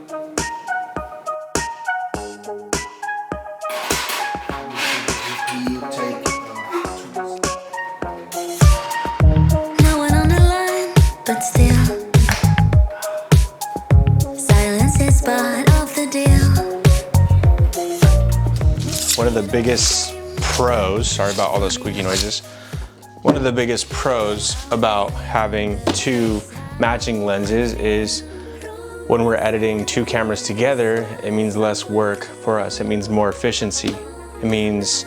One of the biggest pros, sorry about all those squeaky noises. One of the biggest pros about having two matching lenses is when we're editing two cameras together, it means less work for us. It means more efficiency. It means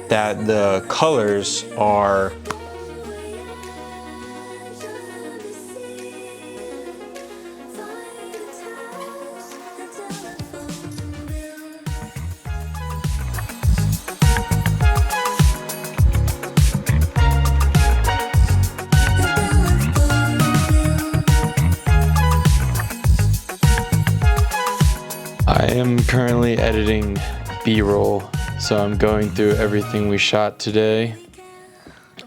that the colors are I am currently editing B-roll, so I'm going through everything we shot today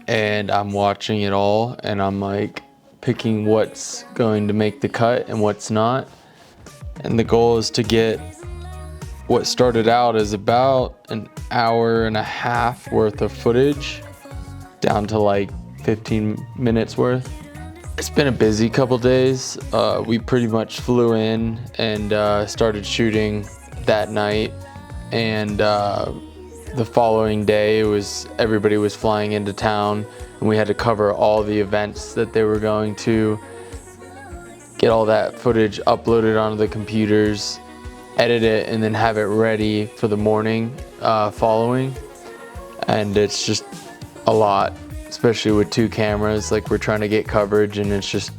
and I'm watching it all and I'm like picking what's going to make the cut and what's not. And the goal is to get what started out as about an hour and a half worth of footage down to like 15 minutes worth. It's been a busy couple days. We pretty much flew in and started shooting that night, and the following day everybody was flying into town and we had to cover all the events that they were going to, get all that footage uploaded onto the computers, edit it, and then have it ready for the morning following. And it's just a lot, especially with two cameras. Like, we're trying to get coverage and it's just,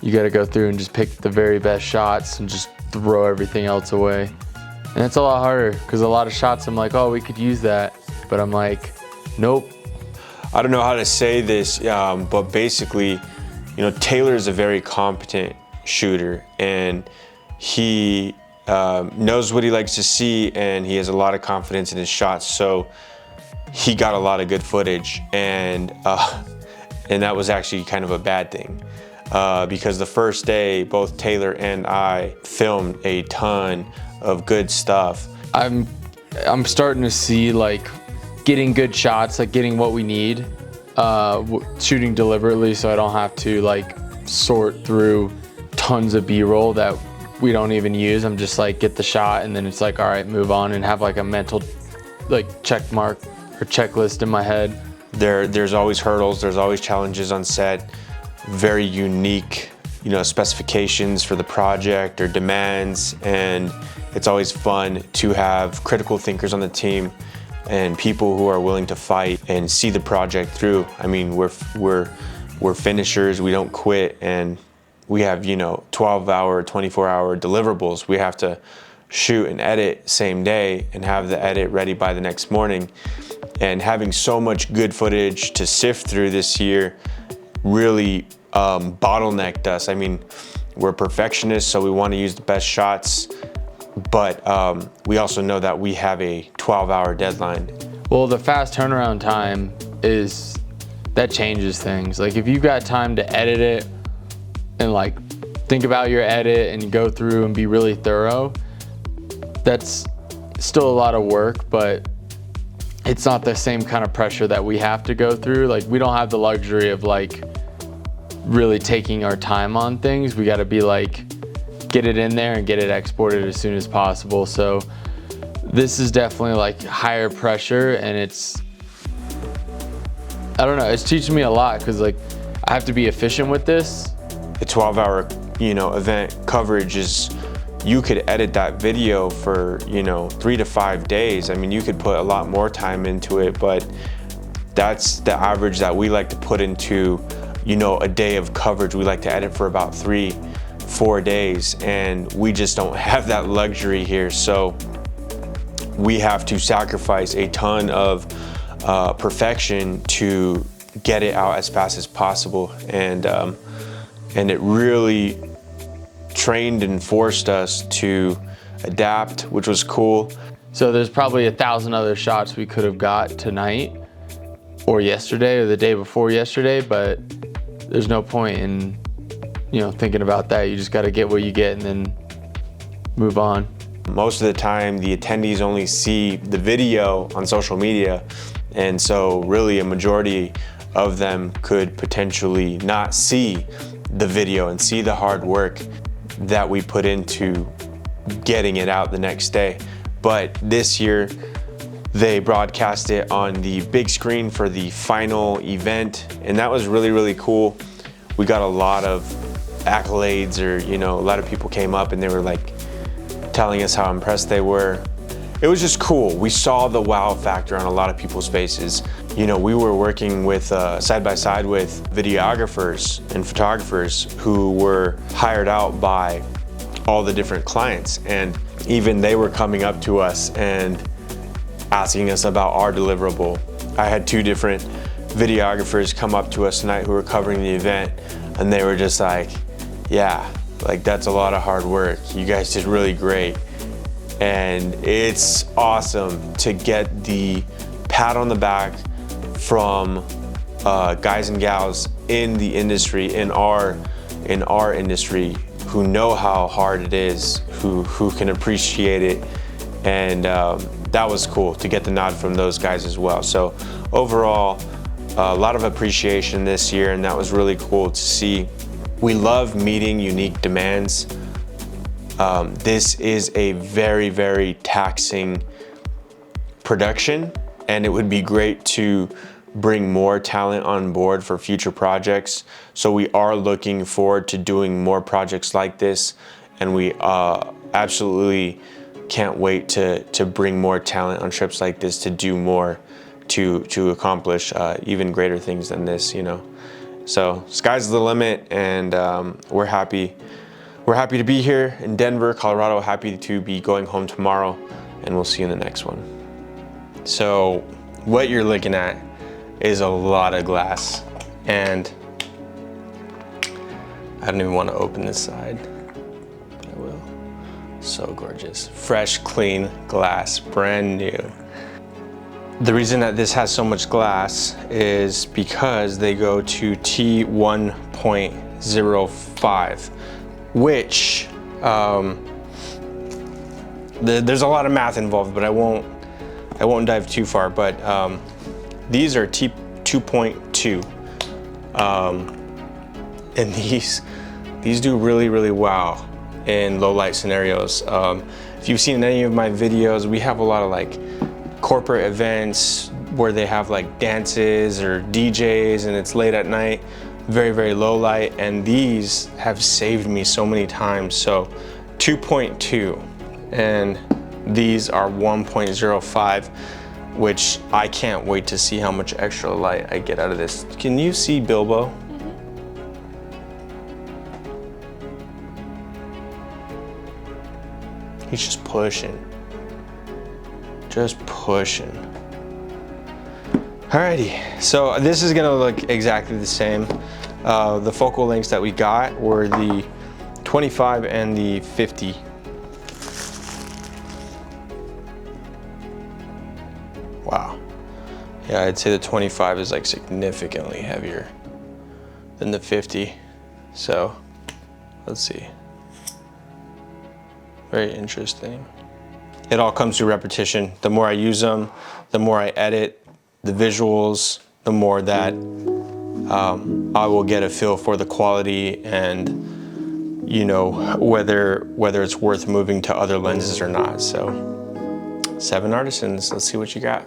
you got to go through and just pick the very best shots and just throw everything else away. And it's a lot harder because a lot of shots I'm like, oh, we could use that, but I'm like, nope. I don't know how to say this, but basically, you know, Taylor is a very competent shooter and he knows what he likes to see and he has a lot of confidence in his shots. So he got a lot of good footage, and that was actually kind of a bad thing because the first day, both Taylor and I filmed a ton of good stuff. I'm starting to see like getting good shots, like getting what we need, shooting deliberately so I don't have to like sort through tons of B-roll that we don't even use. I'm just like, get the shot and then it's like, all right, move on, and have like a mental like check mark or checklist in my head. There's always hurdles, there's always challenges on set, very unique, you know, specifications for the project or demands, and it's always fun to have critical thinkers on the team and people who are willing to fight and see the project through. I mean, we're finishers, we don't quit, and we have, you know, 12-hour, 24-hour deliverables. We have to shoot and edit same day and have the edit ready by the next morning. And having so much good footage to sift through this year really bottlenecked us. I mean, we're perfectionists, so we want to use the best shots, but we also know that we have a 12-hour deadline. Well, the fast turnaround time that changes things. Like, if you've got time to edit it and like think about your edit and go through and be really thorough, that's still a lot of work, but it's not the same kind of pressure that we have to go through. Like, we don't have the luxury of like really taking our time on things. We got to be like, get it in there and get it exported as soon as possible. So this is definitely like higher pressure, and I don't know, it's teaching me a lot because like I have to be efficient with this. The 12-hour, you know, event coverage is, you could edit that video for, you know, 3 to 5 days. I mean, you could put a lot more time into it, but that's the average that we like to put into, you know, a day of coverage. We like to edit for about 3-4 days, and we just don't have that luxury here. So we have to sacrifice a ton of perfection to get it out as fast as possible. And it really trained and forced us to adapt, which was cool. So there's probably 1,000 other shots we could have got tonight or yesterday or the day before yesterday, but there's no point in, you know, thinking about that. You just got to get what you get and then move on. Most of the time, the attendees only see the video on social media, and so really a majority of them could potentially not see the video and see the hard work that we put into getting it out the next day. But this year, they broadcast it on the big screen for the final event, and that was really, really cool. We got a lot of accolades, or a lot of people came up and they were like telling us how impressed they were. It was just cool. We saw the wow factor on a lot of people's faces. We were working with side by side with videographers and photographers who were hired out by all the different clients, and even they were coming up to us and asking us about our deliverable. I had 2 different videographers come up to us tonight who were covering the event, and they were just like, yeah, like that's a lot of hard work. You guys did really great. And it's awesome to get the pat on the back from guys and gals in the industry, in our industry, who know how hard it is, who can appreciate it. And that was cool to get the nod from those guys as well. So overall, a lot of appreciation this year, and that was really cool to see. We love meeting unique demands. This is a very, very taxing production, and it would be great to bring more talent on board for future projects. So we are looking forward to doing more projects like this, and we absolutely can't wait to bring more talent on trips like this, to do more, to accomplish even greater things than this, So sky's the limit, and we're happy. We're happy to be here in Denver, Colorado, happy to be going home tomorrow, and we'll see you in the next one. So what you're looking at is a lot of glass, and I don't even want to open this side. I will. So gorgeous. Fresh, clean glass, brand new. The reason that this has so much glass is because they go to T1.05, which there's a lot of math involved, but I won't dive too far. But these are T2.2, and these do really, really well in low light scenarios. If you've seen any of my videos, we have a lot of like corporate events where they have like dances or DJs, and it's late at night, very, very low light, and these have saved me so many times. So 2.2, and these are 1.05, which I can't wait to see how much extra light I get out of this. Can you see Bilbo? He's just pushing. Just pushing. Alrighty, so this is gonna look exactly the same. The focal lengths that we got were the 25 and the 50. Wow. Yeah, I'd say the 25 is like significantly heavier than the 50. So, let's see. Very interesting. It all comes through repetition. The more I use them, the more I edit the visuals, the more that I will get a feel for the quality and whether it's worth moving to other lenses or not. So 7 artisans, let's see what you got.